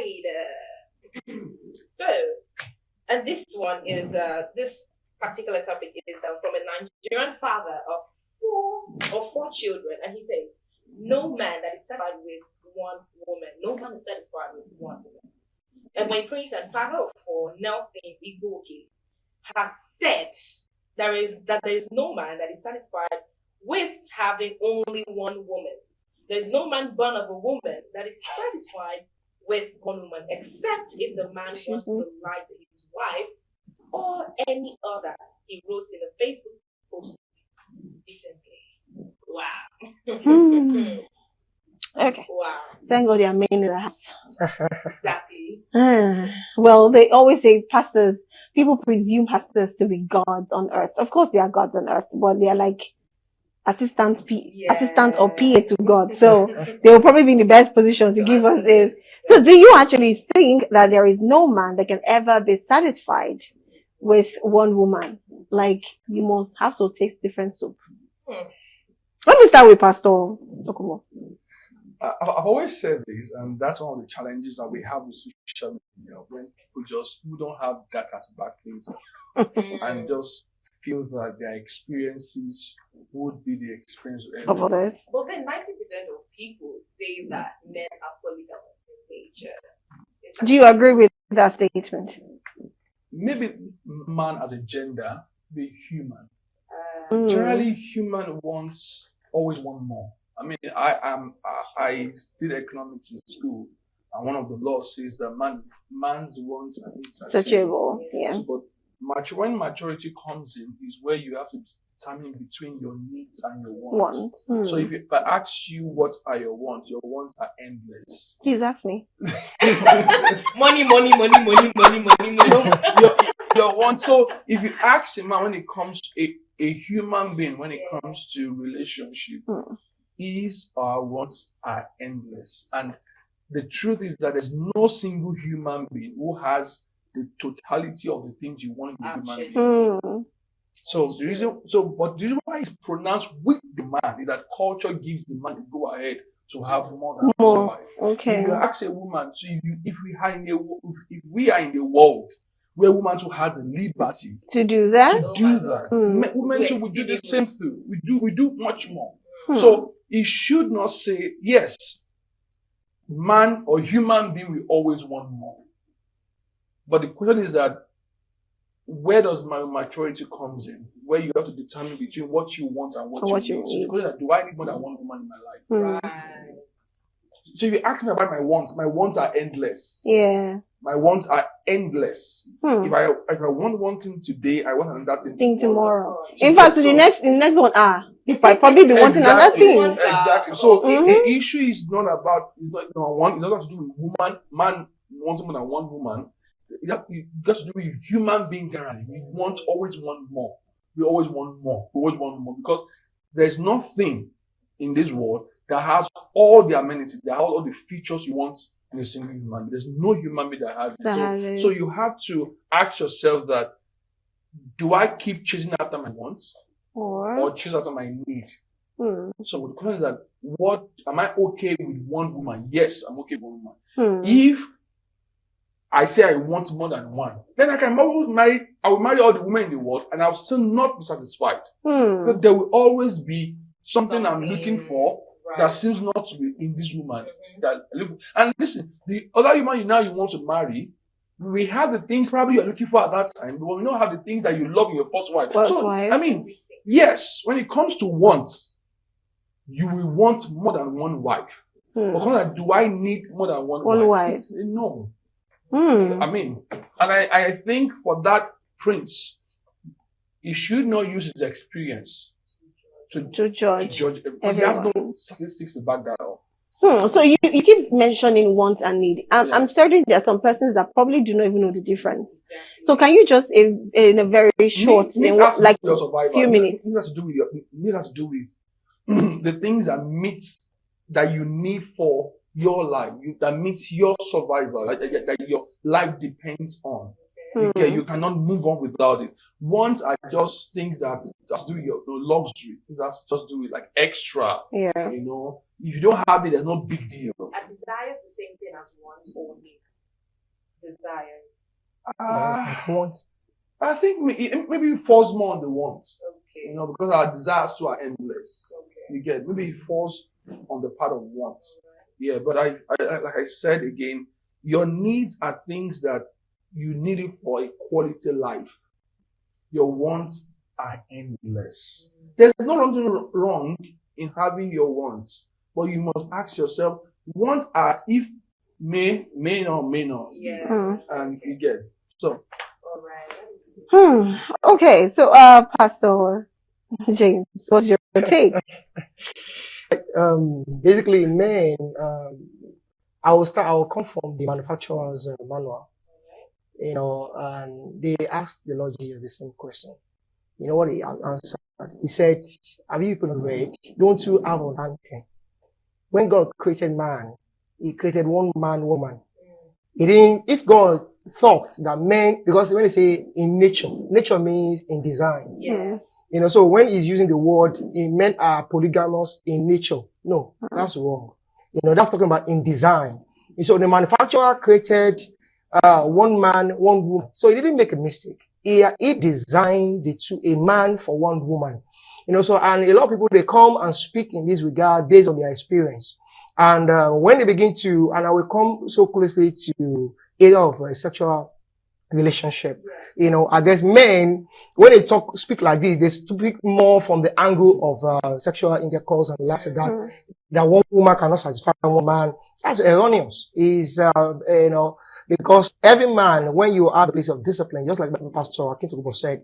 right. So, and this one is this particular topic is from a Nigerian father of four children, and he says, "No man that is satisfied with one woman, no man is satisfied with one woman." And when Prince and father of four, Nelson Igboke, has said there is no man that is satisfied with having only one woman. There's no man born of a woman that is satisfied with one woman, except if the man wants to lie to his wife or any other. He wrote in a Facebook post recently. Wow. Okay. Wow. Thank God they are men in the house. Exactly. Well, they always say pastors, people presume pastors to be gods on earth. Of course, they are gods on earth, but they are like assistant or PA to God. So they will probably be in the best position to give us this. So do you actually think that there is no man that can ever be satisfied with one woman? Like, you must have to taste different soup. Let me start with Pastor Okumo. I've always said this, and that's one of the challenges that we have with social media, when people who don't have data to back things up and just feel that their experiences would be the experience of others. But then 90% of people say that men are polygamous in nature. Do you agree with that statement? Maybe man as a gender be human. Generally, human always want more. I mean, I did economics in school, and one of the laws says that man's wants are insatiable. Yeah. So, but when maturity comes in, is where you have to determine between your needs and your wants. So if I ask you what are your wants are endless. Please ask me. money. Your wants. So if you ask a man when it comes to a human being, when it comes to relationship, his wants are endless. And the truth is that there's no single human being who has the totality of the things you want in a human being. So the reason why it's pronounced with the man is that culture gives the man the go ahead to have more than one wife. Okay. If you ask a woman, so if we are in the world where women too has the liberty to do that, women too would do the same thing. We do much more. So it should not say yes. Man or human being will always want more. But the question is that where does my maturity comes in? Where you have to determine between what you want and what you need. So the question is, do I need more than one woman in my life? Right. So if you ask me about my wants are endless. Yeah. My wants are endless. If I want one thing today, I want another thing tomorrow. So in fact, the next one if I probably be wanting another thing. Exactly. So the issue is not about it doesn't have to do with man wanting more than one woman. It has to do with human being generally. We always want more. We always want more. Because there's nothing in this world that has all the amenities, that has all the features you want in a single human being. There's no human being that has it. So you have to ask yourself that, do I keep chasing after my wants or chase after my need? So the question is that, what am I okay with one woman? Yes, I'm okay with one woman. If I say I want more than one, then I will marry all the women in the world and I'll still not be satisfied. But there will always be something I'm looking for that seems not to be in this woman. And listen, the other woman you want to marry, we have the things probably you're looking for at that time, but we don't have the things that you love in your first wife. I mean, yes, when it comes to wants, you will want more than one wife. But do I need more than one wife? No. I mean, and I think for that prince, he should not use his experience to judge. He has no statistics to back that up. So you keep mentioning want and need. I'm certain there are some persons that probably do not even know the difference. So can you just in a very short, like few minutes? It has to do with the things that you need for your life, that meets your survival, that your life depends on. You cannot move on without it. Wants are just things that just do your luxury. Things that just do it like extra. Yeah. If you don't have it, there's no big deal. Are desires the same thing as wants or needs? desires? Uh, I think maybe it falls more on the wants. Okay. You know, because our desires too are endless. Okay. You get maybe it falls on the part of wants. Yeah, but I like I said again, your needs are things that you need it for a quality life. Your wants are endless. There's nothing wrong in having your wants, but you must ask yourself, wants are if may not, Yeah. and you get so. All right. Okay, so Pastor James, what's your take? Basically, men, I will come from the manufacturer's manual, and they asked the Lord Jesus the same question. You know what he answered? He said, have you people read? Don't you have understanding? When God created man, he created one man, woman. He didn't, if God thought that men, because when they say in nature means in design. Yes. So when he's using the word, men are polygamous in nature. No, that's wrong. That's talking about in design. And so the manufacturer created one man, one woman. So he didn't make a mistake. He designed the two, a man for one woman. And a lot of people, they come and speak in this regard based on their experience. And when they begin to, and I will come so closely to area of sexual relationship. I guess men, when they speak like this, they speak more from the angle of sexual intercourse and the likes of that one woman cannot satisfy one man. That's erroneous. Because every man, when you are the place of discipline, just like Pastor Akintokubo said,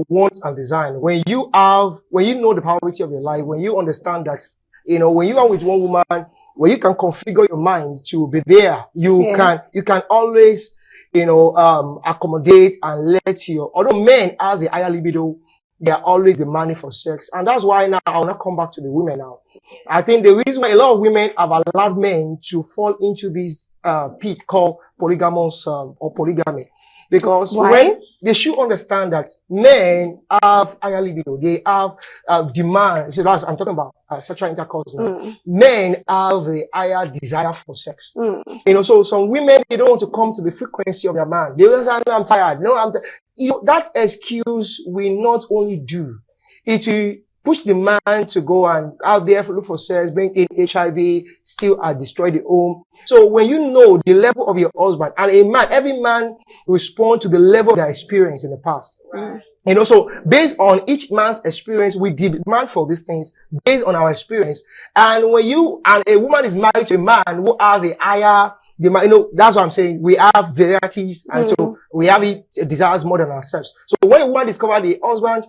want and design. When you know the priority of your life, when you understand that, when you are with one woman, when you can configure your mind to be there, you can always accommodate and although men has a higher libido, they are always demanding for sex. And that's why now I will not come back to the women now. I think the reason why a lot of women have allowed men to fall into this pit called polygamous or polygamy, because when they should understand that men have higher libido, they have demand. So I'm talking about sexual intercourse now. Men have a higher desire for sex. So some women, they don't want to come to the frequency of their man. They will say, I'm tired. No, that excuse will not only do, it will push the man to go and out there look for sex, bring in HIV, still destroy the home. So when you know the level of your husband, and every man respond to the level of their experience in the past. Right. So based on each man's experience, we demand for these things based on our experience. And when a woman is married to a man who has a higher demand, that's what I'm saying. We have varieties, and so we have desires more than ourselves. So when a woman discovers the husband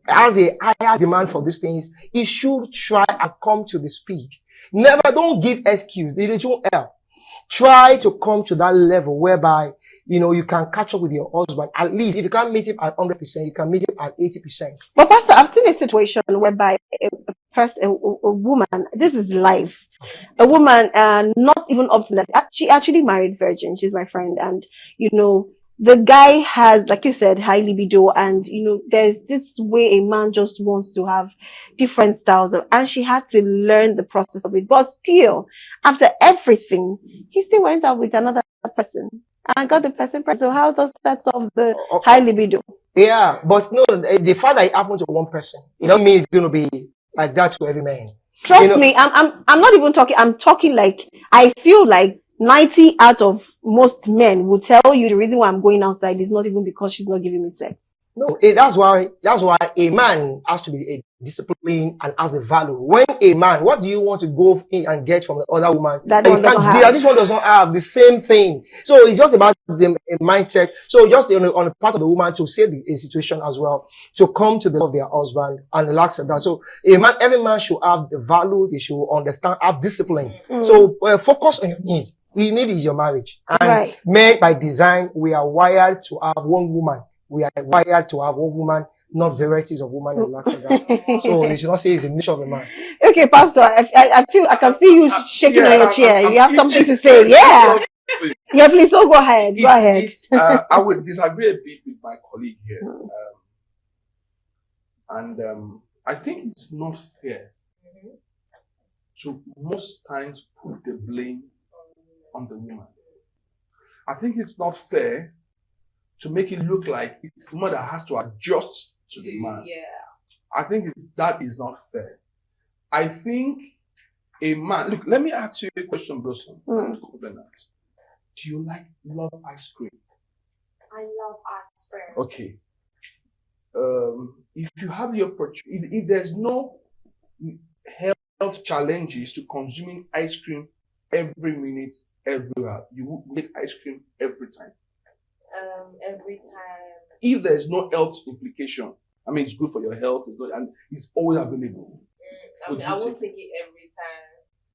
has a higher demand for these things, he should try and come to the speed. Don't give excuse. It won't help. Try to come to that level whereby, you can catch up with your husband. At least if you can't meet him at 100%, you can meet him at 80%. But Pastor, I've seen a situation whereby a woman, this is life. A woman, not even up to that. She actually married virgin. She's my friend. And, the guy has, like you said, high libido. And, there's this way a man just wants to have different styles and she had to learn the process of it. But still, after everything, he still went out with another person and got the person pregnant. So how does that solve the high libido? Yeah, but no, the fact that it happened to one person, it doesn't mean it's going to be like that to every man. Trust me, I'm not even talking. I'm talking like I feel like 90 out of most men will tell you the reason why I'm going outside is not even because she's not giving me sex. No, that's why a man has to be a discipline and has the value. When a man, what do you want to go in and get from the other woman? This one does not have the same thing. So it's just about the mindset. So just on the part of the woman to save the situation as well, to come to the love of their husband and relax at that. So every man should have the value. They should understand, have discipline. So focus on your need. The need is your marriage. And men by design, we are wired to have one woman. We are wired to have one woman, not varieties of women and lots of that. So you should not say it's the nature of a man. Okay, Pastor, I feel I can see you shaking on your chair. You have something to say. Yeah. Yeah, please. So go ahead. Go ahead. I would disagree a bit with my colleague here. I think it's not fair to most times put the blame on the woman. I think it's not fair to make it look like it's the woman that has to adjust to the man. Yeah. I think that is not fair. I think a man. Look, let me ask you a question, Blossom. Do you love ice cream? I love ice cream. Okay. If you have the opportunity, if there's no health challenges to consuming ice cream every minute, every hour, you would make ice cream every time. Every time. If there's no health implication, I mean, it's good for your health, and it's always available. I won't take it every time.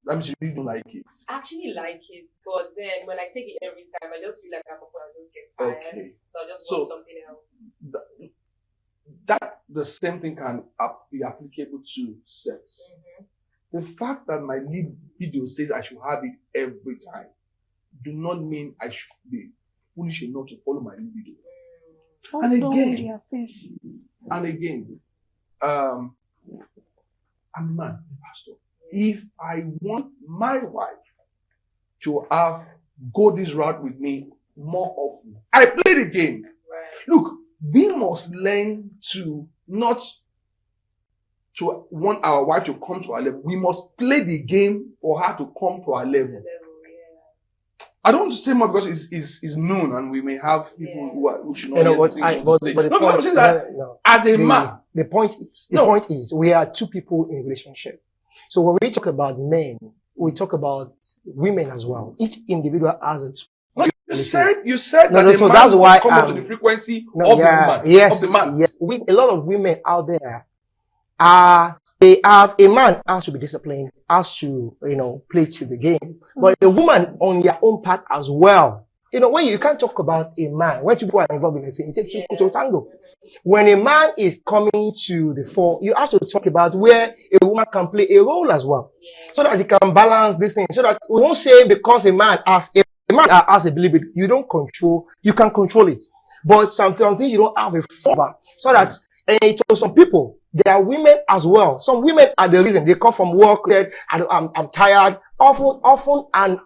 That means you really don't like it. I actually like it, but then when I take it every time, I just feel like at some point I just get tired. Okay. So I just want something else. That the same thing can be applicable to sex. The fact that my lead video says I should have it every time do not mean I should be foolish enough to follow my lead video. And again, I'm a man, pastor. If I want my wife to go this route with me more often, I play the game. Right. Look, we must learn to not to want our wife to come to our level. We must play the game for her to come to our level. I don't want to say more because it's noon and we may have people who should not hear things to say. As a man, the point is we are two people in relationship. So when we talk about men, we talk about women as well. Each individual has a you said that so that's why come up to the frequency of the man. Yes, a lot of women out there they have a man has to be disciplined, has to play to the game, but a woman on their own part as well. When you can't talk about a man, when two people are involved in a thing, it takes two to tango. When a man is coming to the fore, you have to talk about where a woman can play a role as well, so that you can balance this thing. So that we won't say because a man has a belief, you can control it, but sometimes you don't have a favor. So that to some people, there are women as well. Some women are the reason they come from work. I'm tired. Often, and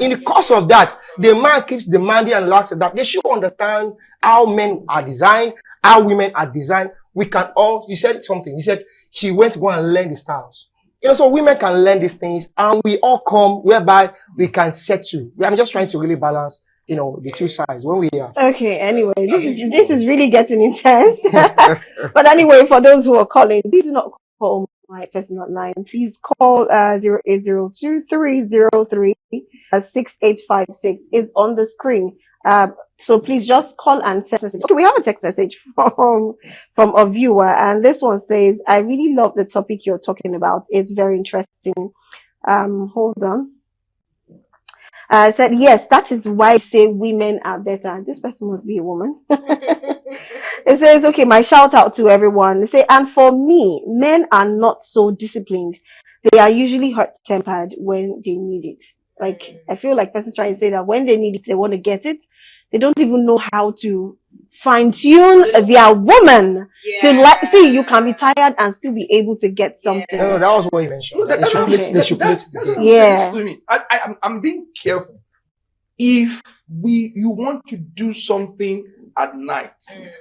in the course of that, the man keeps demanding and lacks that they should understand how men are designed, how women are designed. We can all. You said something. You said she went to go and learn the styles. So women can learn these things, and we all come whereby we can settle. I'm just trying to really balance, the two sides when we are. Okay. Anyway, this is really getting intense. But anyway, for those who are calling, please do not call my personal line. Please call 0802-303-6856. It's on the screen. So please just call and send message. Okay, we have a text message from a viewer, and this one says, "I really love the topic you're talking about. It's very interesting." Hold on. I said, yes, that is why I say women are better. This person must be a woman. It says, okay, my shout out to everyone. They say, and for me, men are not so disciplined. They are usually hot-tempered when they need it. Like, I feel like person's trying to say that when they need it, they want to get it. They don't even know how to fine-tune their woman to see you can be tired and still be able to get something. No, that was what you mentioned. They should play to me. I'm being careful. If you want to do something at night,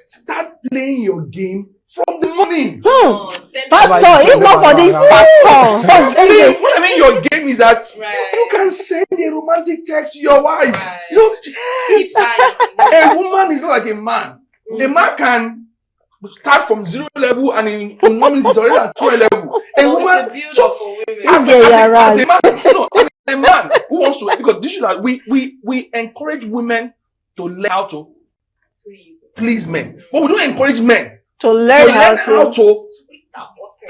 start playing your game from the morning. Pastor, if not for this pastor. What I mean, your game is that you can send a romantic text to your wife. A woman is not like a man. A man can start from 0 level and in 1 minute is already at 12 level. A woman, as a man who wants to, because this is that we encourage women to learn how to please men, but we don't encourage men to learn how to.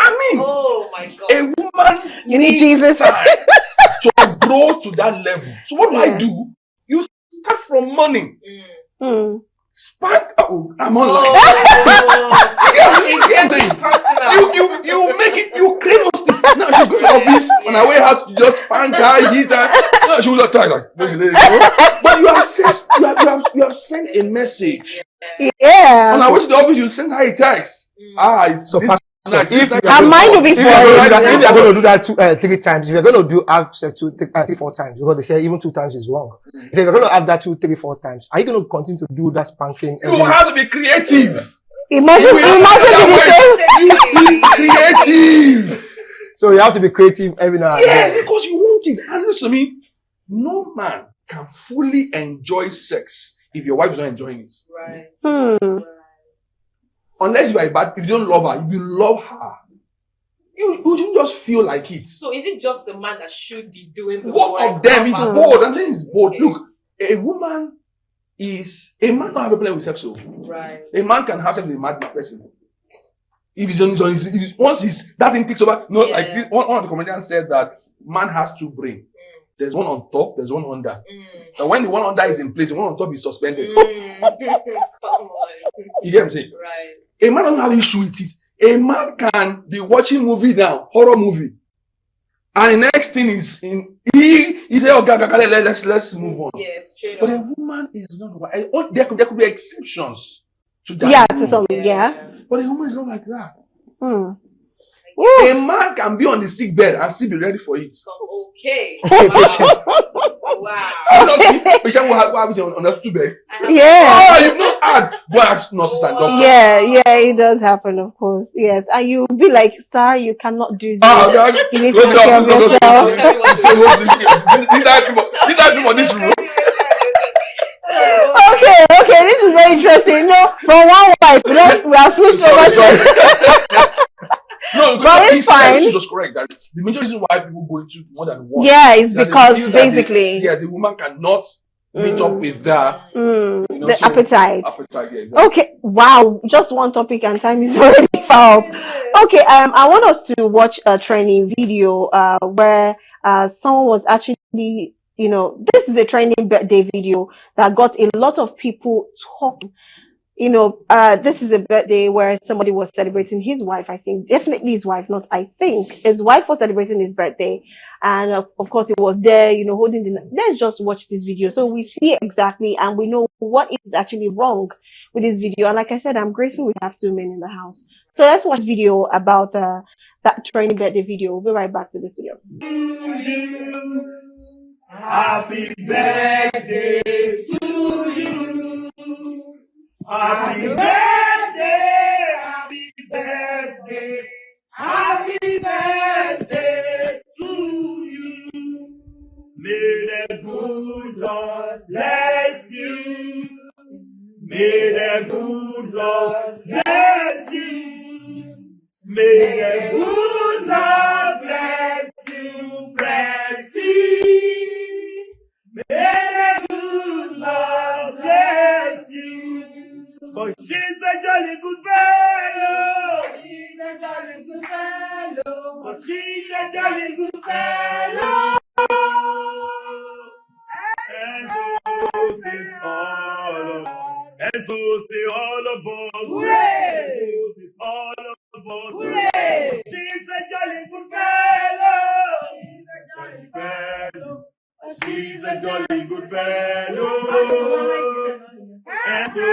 I mean, oh my God, a woman you need Jesus time to grow to that level. So what do? You start from morning. Spark. Oh, I'm online. You make it. You create those things. Now she's going to office on her way out. You just spank her, hit her. No, she will not try like. But you have sent a message. Yeah. On her way to the office, you sent her a text. So So Nice. if you Her mind will be if you're going to do that, if foreign. you're going to do that 3 times, if you're going to do have sex 3, 4 times, because they say even 2 times is wrong. So if you're going to have that 2, 3, 4 times, are you going to continue to do that spanking? You have to be creative. Imagine Be creative. So you have to be creative every now and Yeah, then. because you want it. And listen to me, no man can fully enjoy sex if your wife is not enjoying it. Right. Unless you are bad, if you don't love her, if you love her, you shouldn't just feel like it. So is it just the man that should be doing the Both work? of them is Not bold. I'm saying it's bold. Okay. Look, a man don't have a problem with sex. So Right. a man can have sex with a mad person. If he's on his once he's that thing takes over. No, Yeah. like this, one of the comedians said that man has 2 brains. There's one on top, there's one under. And when the one under is in place, the one on top is suspended. Come on. You get what I'm saying? Right. A man doesn't have issue with it. A man can be watching movie now, horror movie, and the next thing is he say, "Oh, let's move on." Yes, straight But up. a woman is not. There could be exceptions to that. Yeah, to some, yeah. But a woman is not like that. Hmm. A man can be on the sick bed and still be ready for it. Okay. Patient. Wow. You not see patient will have on the hospital bed. Yeah. Oh, you've not had. Go and ask nurses and doctors. Yeah, it does happen, of course. Yes. And you'll be like, sir, you cannot do this. God. You need to take care of yourself. Did I do on this room? Okay, this is very interesting. No, from one wife, we are switched over. Sorry. No, But he it's said, fine. which is just correct. That the major reason why people go into more than one. Yeah, it's that they because feel that basically the woman cannot meet up with that. the so appetite. Appetite, yeah, exactly. Okay, wow, just one topic and time is already far up. Okay, I want us to watch a training video where someone was actually, this is a training birthday video that got a lot of people talking. This is a birthday where somebody was celebrating his wife, I think. Definitely his wife, not I think. His wife was celebrating his birthday. And of course, he was there, holding the... Let's just watch this video so we see exactly and we know what is actually wrong with this video. And like I said, I'm grateful we have 2 men in the house. So let's watch video about that training birthday video. We'll be right back to the studio. Happy birthday to you. Happy birthday, happy birthday, happy birthday to you. May the good Lord bless you. May the good Lord bless you. May the good Lord bless you, bless you. May the good Lord bless you. For she's a jolly good fellow. She's a jolly good fellow. For she's a jolly good fellow. And so says all of us. And so say all of us. Hooray! And so says all of us. Hooray! She's a jolly good fellow. She's a jolly fellow. She's a jolly good fellow. And so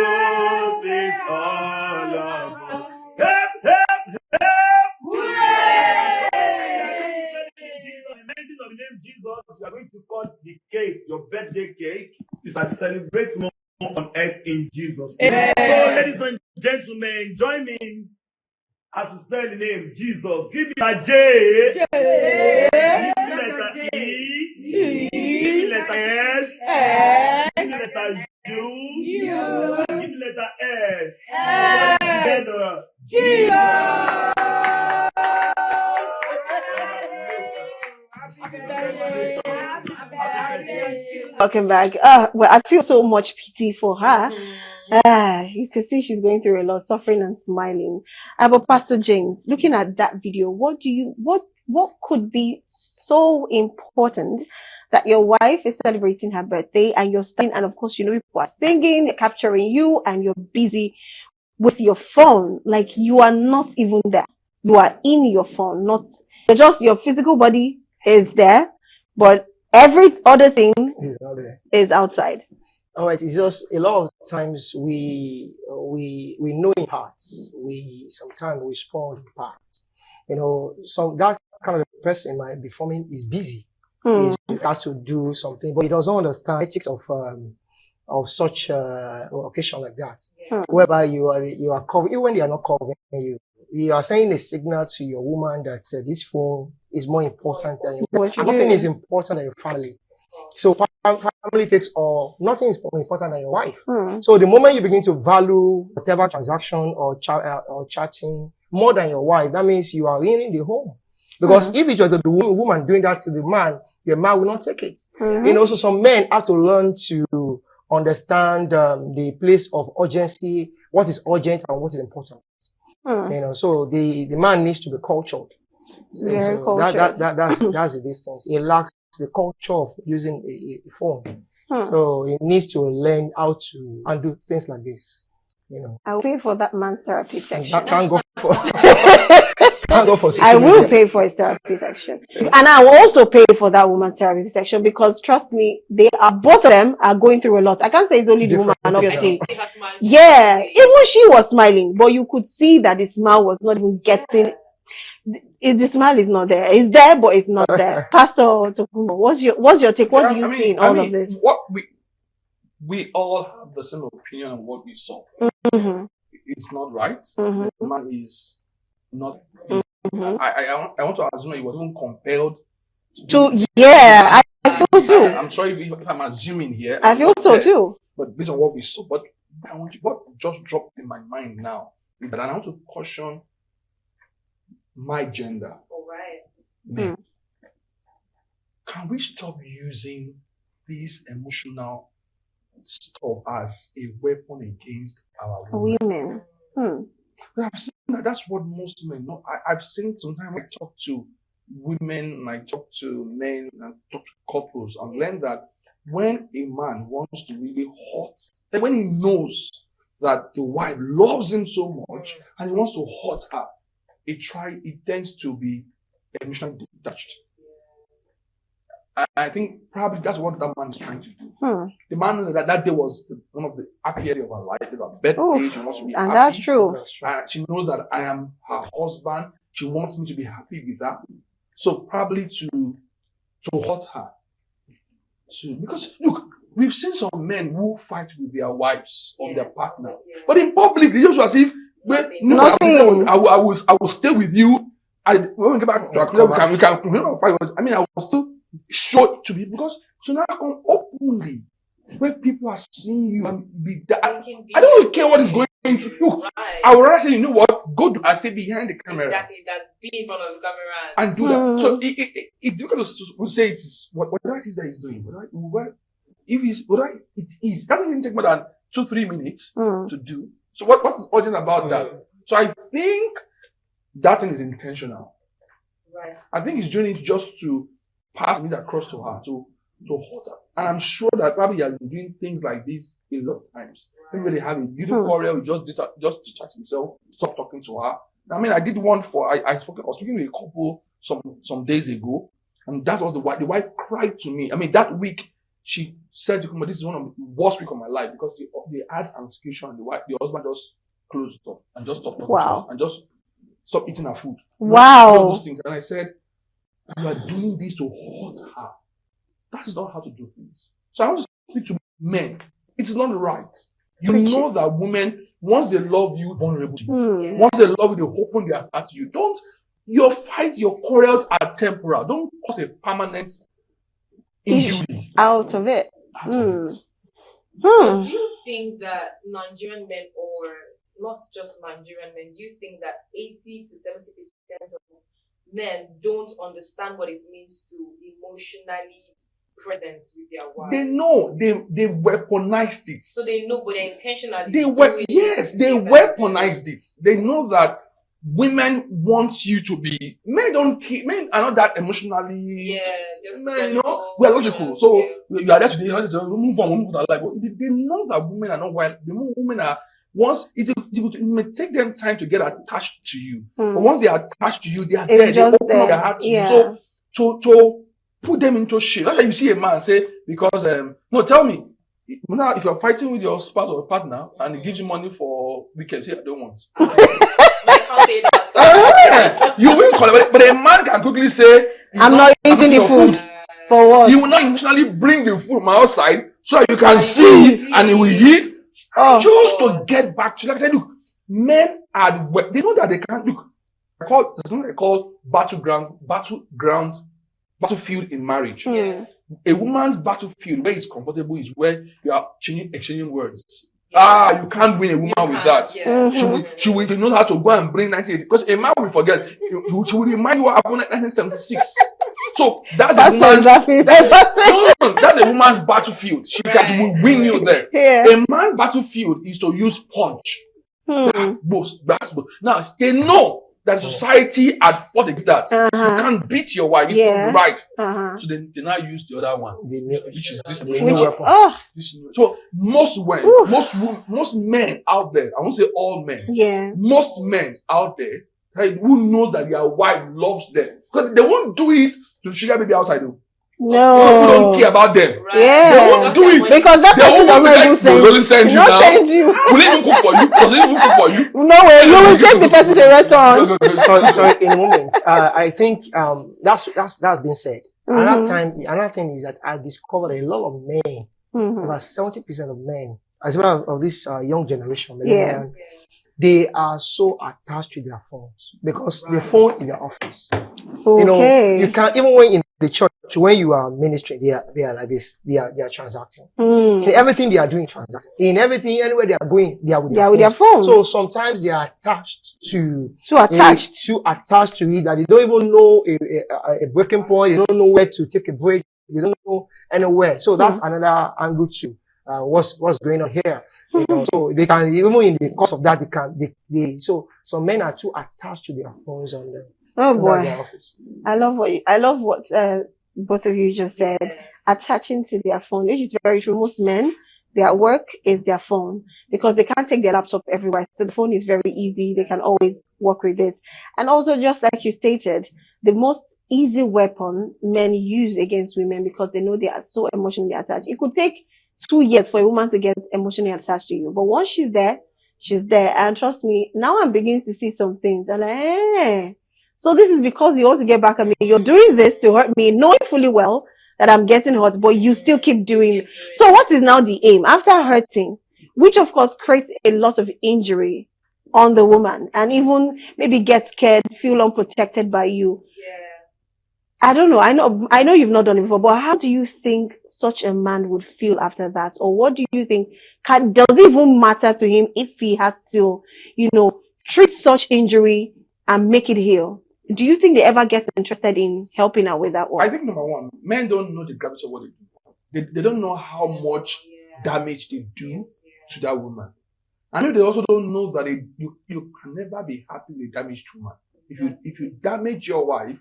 says all of us. Hep, hep, hep. Hooray! In mention of the name Jesus, you are going to cut the cake, your birthday cake. You shall celebrate more on earth in Jesus' name. Amen. So, ladies and gentlemen, join me as we spell the name Jesus. Give me a J. Give me letter E. Give me letter S. Give me letter U. Give me letter S. Together. Jesus. Welcome back. Well, I feel so much pity for her. You can see she's going through a lot, suffering and smiling. But Pastor James, looking at that video, what could be so important that your wife is celebrating her birthday and you're standing, and of course, people are singing, they're capturing you, and you're busy with your phone, like you are not even there. You are in your phone, just your physical body is there, but every other thing He's not there. is outside. All right, it's just a lot of times we know in parts. We sometimes respond in parts. So that kind of person might be forming is busy. Hmm. He has to do something, but he doesn't understand ethics of such occasion like that, Hmm. whereby you are covering, even when they are not covering you, you are sending a signal to your woman that this phone is more important than your What you and nothing do. is important than your family. So family takes all. Nothing is more important than your wife. Hmm. So the moment you begin to value whatever transaction or chatting more than your wife, that means you are ruining the home. Because if it was the woman doing that to the man will not take it. Mhm. So some men have to learn to understand the place of urgency, what is urgent and what is important. Hmm. So the man needs to be cultured. Very So cultured. that's the distance. He lacks the culture of using a phone. Hmm. So he needs to learn how to undo things like this. I will pay for that man's therapy And section. thank God for thank God for I social will media. pay for his therapy section. And I will also pay for that woman's therapy section because trust me, both of them are going through a lot. I can't say it's only the woman, Different obviously. See her smiling. Yeah, even she was smiling, but you could see that the smile was not even getting. The smile is not there. It's there, but it's not there. Pastor Tokumbo, what's your take? What do you see in all of this? What we all have the same opinion on what we saw. Mm-hmm. It's not right. Mhm. The man is not. Mhm. I want to assume he was even compelled Yeah, I feel so. I'm sorry if I'm assuming here. I feel so too. But based on what we saw, but what just dropped in my mind now is that I want to caution my gender. All right. Men. Can we stop using this emotional stuff as a weapon against our women? Women. I've seen that that's what most men know. I've seen sometimes I talk to women, and I talk to men, and talk to couples, and learn that when a man wants to really hurt, and when he knows that the wife loves him so much and he wants to hurt her, it tends to be emotionally detached. I think probably that's what that man is trying to do. The man knew that day was one of the happiest day of her life. It's her birthday. She wants to be And happy. that's true. She knows that I am her husband. She wants me to be happy with her. So probably to hurt her. Because look, we've seen some men who fight with their wives or their partner, but in public they just as if Nothing. I will stay with you. When we get back to our club, we can fight. I mean, I will still show it to be because so now come openly when people are seeing you and be that. I don't really care what is going through. Look, Right. I would rather say, you know what, go to stay behind the camera. Exactly, that be in front of the camera And do that. So it's difficult to say it's whatever it is that he's doing. If it is, it doesn't even take more than 2-3 minutes to do. So what is urgent about that? So I think that thing is intentional. Right. I think he's doing it just to pass me across to her, to hurt her. And I'm sure that probably he has been doing things like this a lot of times. Maybe they have a beautiful quarrel, he just detach himself, stop talking to her. I mean, I did one I was speaking with a couple some days ago, and that was the wife cried to me. I mean, that week she said to me, "This is one of the worst weeks of my life because they had an execution, and the husband just closed the door and just stopped talking to her and just stopped eating her food." Wow. All those things, and I said, "You are doing this to hurt her. That is not how to do things." So I want to speak to men. It is not right. You know that women, once they love you, vulnerable to you. Once they love you, they open their heart to you. Your quarrels are temporal. Don't cause a permanent injury out of it. So do you think that Nigerian men, or not just Nigerian men, do you think that 80 to 70% of men don't understand what it means to emotionally present with their wives? They know they weaponized it. So they know, but they intentionally they weaponized it. They know that women want you to be. Men are not that emotionally. Men, we are logical. So you are there today. We move on. We move to our life. But they know that women are not wild. They know women are. Once it may take them time to get attached to you, but once they are attached to you, they are there. They open up their heart to you. So to put them into shit. Not like you see a man say, because no, tell me, Now, if you're fighting with your spouse or partner and he gives you money for weekends, say, I don't want. I can't say that. You will collaborate, but a man can quickly say, I'm not eating the your food. For what? He will not emotionally bring the food from outside so that you can see and he will eat. Just to get back to, like I said, look, men are, they know that they can't, look, there's something they call battlefield in marriage. Hmm. A woman's battlefield where it's comfortable is where you are exchanging words. You can't win a woman with that. Yeah. She will know how to go and bring 1980. Because a man will forget. She will remind you what happened in 1976. So that's a woman's. That's a woman's battlefield. She will win you there. Yeah. A man's battlefield is to use punch. Both. Now they know that society had fought against that. You can't beat your wife. It's not right. So they now use the other one, which is this new weapon. So most men out there, I won't say all men, most men out there, right, who know that their wife loves them, because they won't do it to sugar baby outside. No, people don't care about them. Right. Yeah, they won't do it because that person doesn't send you now. Will it even cook for you? Does it even cook for you? No way. You will take the person to a restaurant. Sorry, in a moment. I think that's been said. Another thing is that I discovered a lot of men, about 70% of men, as well as of this young generation, millennial, they are so attached to their phones because the phone is their office. You know, you can't, even when in the church, when you are ministering, they are like this, they are transacting. In everything they are doing, transacting. In everything, anywhere they are going, they are with their phone. So sometimes they are attached to it that they don't even know a breaking point. They don't know where to take a break. They don't know anywhere. So that's another angle too. What's going on here? You know, so they can, even in the course of that, so some men are too attached to their phones on them. Oh so boy, their office. I love what both of you just said. Attaching to their phone, which is very true. Most men, their work is their phone because they can't take their laptop everywhere. So the phone is very easy. They can always work with it. And also, just like you stated, the most easy weapon men use against women because they know they are so emotionally attached. It could take 2 years for a woman to get emotionally attached to you, but once she's there, she's there. And trust me, now I'm beginning to see some things. And so this is because you want to get back at me. You're doing this to hurt me, knowing fully well that I'm getting hurt, but you still keep doing it. So what is now the aim? After hurting, which of course creates a lot of injury on the woman and even maybe get scared, feel unprotected by you. I don't know. I know you've not done it before, but how do you think such a man would feel after that? Or what do you think does it even matter to him if he has to, treat such injury and make it heal? Do you think they ever get interested in helping out with that one? I think number one, men don't know the gravity of what they do. They don't know how much damage they do to that woman. I know they also don't know that you can never be happy with a damaged woman. If you damage your wife,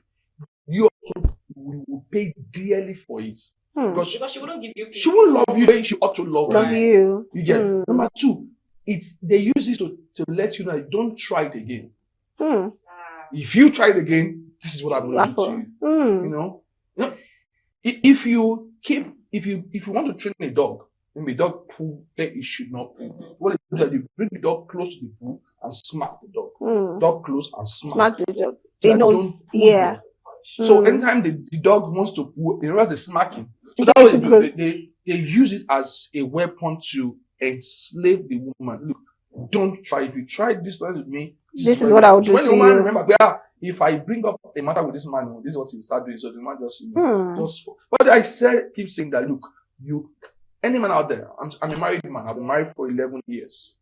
you also will pay dearly for it. Because she wouldn't give you peace. She won't love you the way she ought to love you. You get number two, they use this to let you know don't try it again. If you try it again, this is what I'm going to do to you. If you want to train a dog, when the dog poo where it should not poo, what you do is you bring the dog close to the poo and smack the dog. Dog close and smack the dog. They know, So anytime the dog wants to poo, they realize they smack him. So that's what they do. They use it as a weapon to enslave the woman. Look, don't try. If you try this with me, this is what I would do to you. Remember, if I bring up a matter with this man, this is what he'll start doing. So the man just. But I keep saying that. Look, any man out there. I'm a married man. I've been married for 11 years.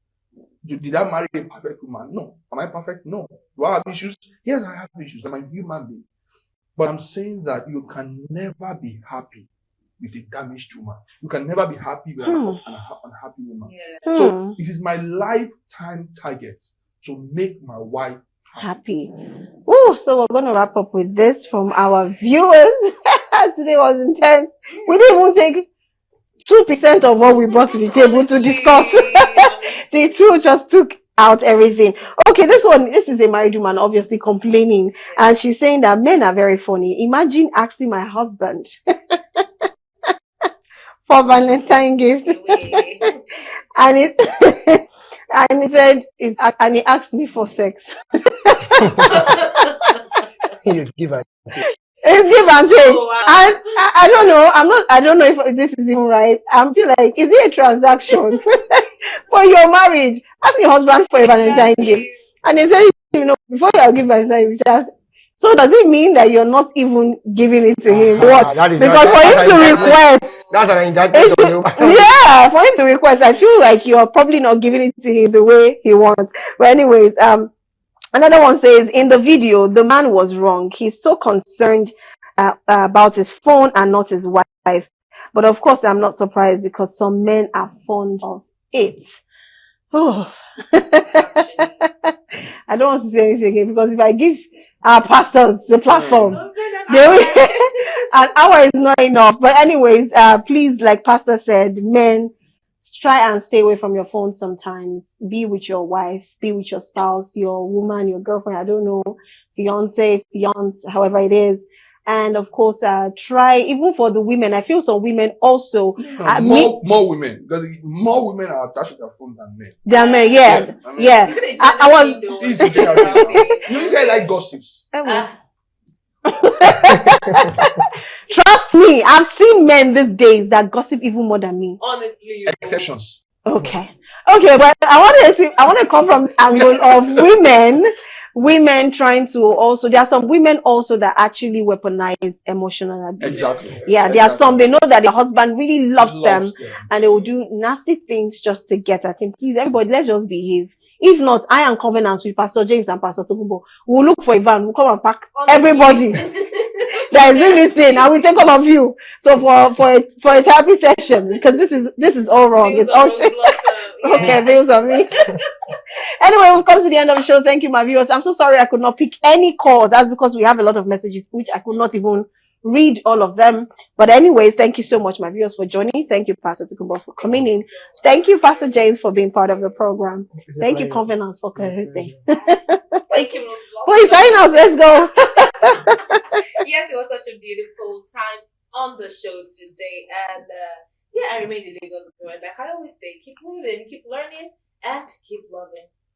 Did I marry a perfect woman? No. Am I perfect? No. Do I have issues? Yes, I have issues. I'm a human being. But I'm saying that you can never be happy with a damaged woman. You can never be happy with an unhappy woman. So it is my lifetime target to make my wife happy. So we're going to wrap up with this from our viewers. Today was intense. We didn't even take 2% of what we brought to the table to discuss. The two just took out everything. Okay, this is a married woman obviously complaining, and she's saying that men are very funny. Imagine asking my husband for Valentine gift. And it and he said and he asked me for sex. You give and take. It's give and take. Oh, wow. And I don't know. I don't know if this is even right. I feel like, is it a transaction for your marriage? Ask your husband for a Valentine gift. And they say, before you give Valentine gift, so does it mean that you're not even giving it to him? What? That is Because for him to request, that's an indictment on you. yeah, for him to request, I feel like you're probably not giving it to him the way he wants. But anyways, another one says, in the video, the man was wrong. He's so concerned about his phone and not his wife. But of course, I'm not surprised because some men are fond of it. Oh. I don't want to say anything again because if I give our pastors the platform, they will, an hour is not enough. But anyways, please, like Pastor said, men, try and stay away from your phone sometimes. Be with your wife, be with your spouse, your woman, your girlfriend, I don't know, fiance, however it is. And of course, try, even for the women, I feel some women also. More women, because more women are attached to their phone than men. Than men, yeah. Yeah. I was. It's a general thing. You guys like gossips. Trust me, I've seen men these days that gossip even more than me. Honestly. Exceptions. Okay, but I want to come from the angle of women trying to also, there are some women also that actually weaponize emotional abuse. Exactly. Yeah, there are some, they know that their husband really loves them and they will do nasty things just to get at him. Please, everybody, let's just behave. If not, I am covenants with Pastor James and Pastor Tokumbo. We'll look for a van, we'll come and pack everybody that is doing this thing, and we'll take all of you. So for a therapy session, because this is all wrong. It's all shit. Okay, bills on me. Anyway, we've come to the end of the show. Thank you, my viewers. I'm so sorry I could not pick any call. That's because we have a lot of messages which I could not even read all of them. But anyways, thank you so much, my viewers, for joining. Thank you, Pastor Tukumbo, for coming in. Thank you, Pastor James, for being part of the program. Thank you, Covenant, for co-hosting. Thank you, Please sign us. Let's go. Yes, it was such a beautiful time on the show today. And I remain in Lagos. Like I always say, keep moving, keep learning, and keep loving.